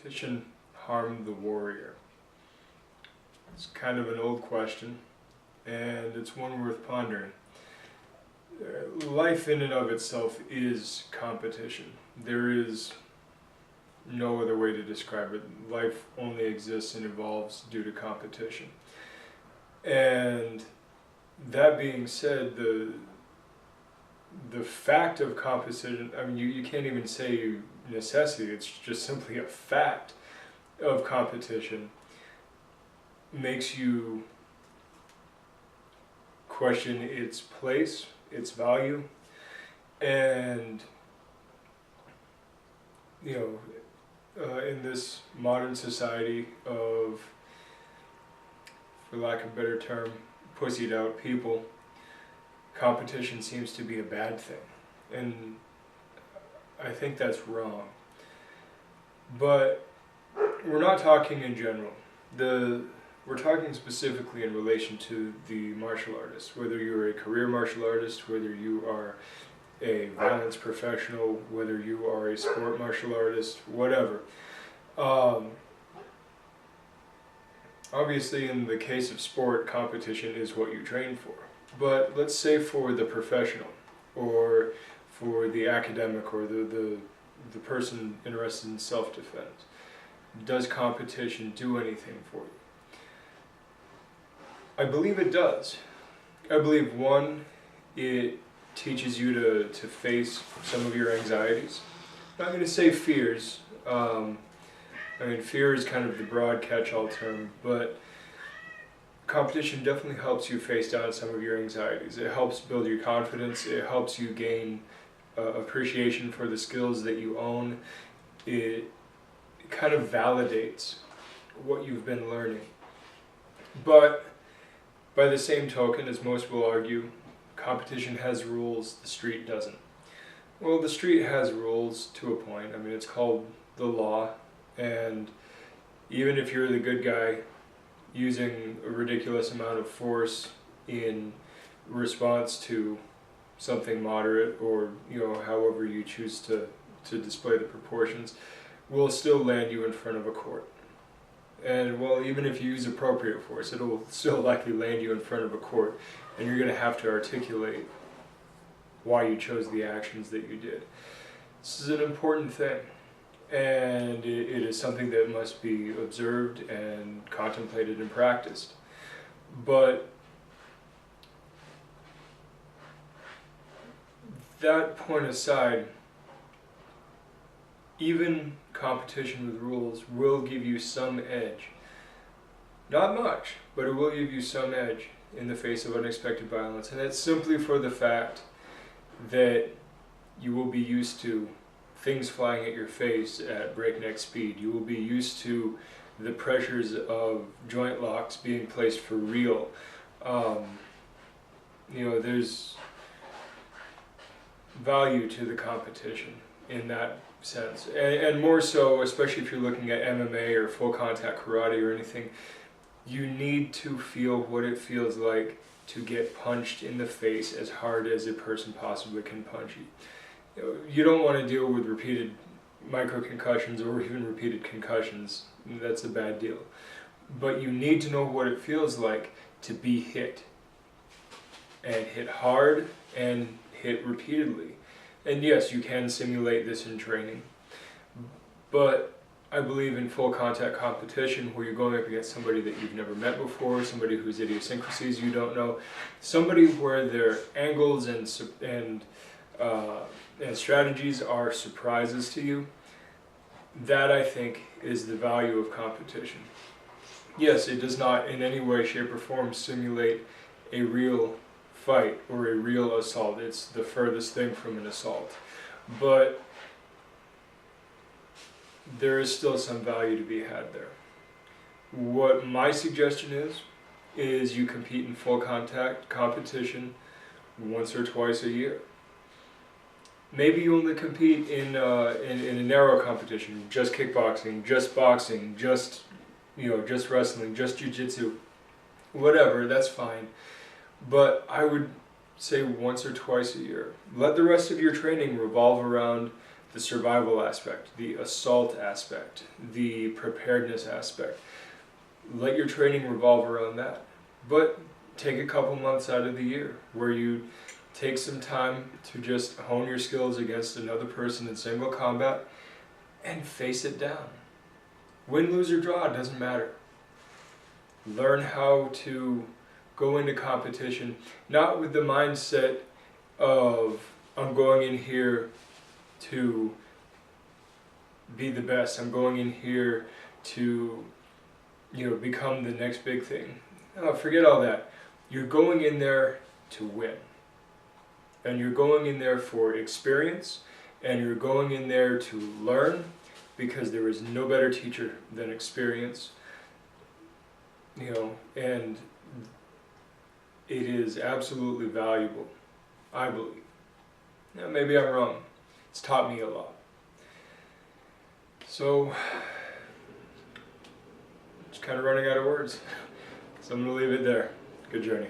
competition harm the warrior? It's kind of an old question, and it's one worth pondering. Life in and of itself is competition. There is no other way to describe it. Life only exists and evolves due to competition. And that being said, the fact of competition, I mean, you can't even say necessity, it's just simply a fact of competition, makes you question its place, its value, and in this modern society of, for lack of a better term, pussied out people, competition seems to be a bad thing, and I think that's wrong. But we're not talking in general. We're talking specifically in relation to the martial artist, whether you're a career martial artist, whether you are a violence professional, whether you are a sport martial artist, whatever. Obviously, in the case of sport, competition is what you train for. But let's say for the professional, or for the academic, or the person interested in self-defense, does competition do anything for you? I believe it does. I believe, one, it teaches you to face some of your anxieties. I'm not going to say fears. Fear is kind of the broad catch-all term, but competition definitely helps you face down some of your anxieties. It helps build your confidence. It helps you gain appreciation for the skills that you own. It kind of validates what you've been learning. But by the same token, as most will argue, competition has rules, the street doesn't. Well, the street has rules to a point. I mean, it's called the law, and even if you're the good guy using a ridiculous amount of force in response to something moderate, or however you choose to display the proportions, will still land you in front of a court. And well, even if you use appropriate force, it'll still likely land you in front of a court, and you're going to have to articulate why you chose the actions that you did. This is an important thing, and it is something that must be observed and contemplated and practiced. But that point aside, even competition with rules will give you some edge. Not much, but it will give you some edge in the face of unexpected violence. And that's simply for the fact that you will be used to things flying at your face at breakneck speed. You will be used to the pressures of joint locks being placed for real. There's value to the competition in that sense, and more so, especially if you're looking at MMA or full contact karate or anything, you need to feel what it feels like to get punched in the face as hard as a person possibly can punch you. You don't want to deal with repeated micro-concussions or even repeated concussions. That's a bad deal. But you need to know what it feels like to be hit, and hit hard and hit repeatedly. And yes, you can simulate this in training, but I believe in full contact competition, where you're going up against somebody that you've never met before, somebody whose idiosyncrasies you don't know, somebody where their angles and strategies are surprises to you. That, I think, is the value of competition. Yes, it does not in any way, shape, or form simulate a real fight or a real assault. It's the furthest thing from an assault. But there is still some value to be had there. What my suggestion is you compete in full contact competition once or twice a year. Maybe you only compete in a narrow competition, just kickboxing, just boxing, just wrestling, just jiu-jitsu, whatever, that's fine. But I would say once or twice a year. Let the rest of your training revolve around the survival aspect, the assault aspect, the preparedness aspect. Let your training revolve around that. But take a couple months out of the year where you take some time to just hone your skills against another person in single combat and face it down. Win, lose, or draw, it doesn't matter. Learn how to go into competition, not with the mindset of, I'm going in here to be the best, I'm going in here to, become the next big thing. No, forget all that. You're going in there to win. And you're going in there for experience, and you're going in there to learn, because there is no better teacher than experience. And it is absolutely valuable, I believe. Now, maybe I'm wrong. It's taught me a lot. So, just kind of running out of words. So I'm going to leave it there. Good journey.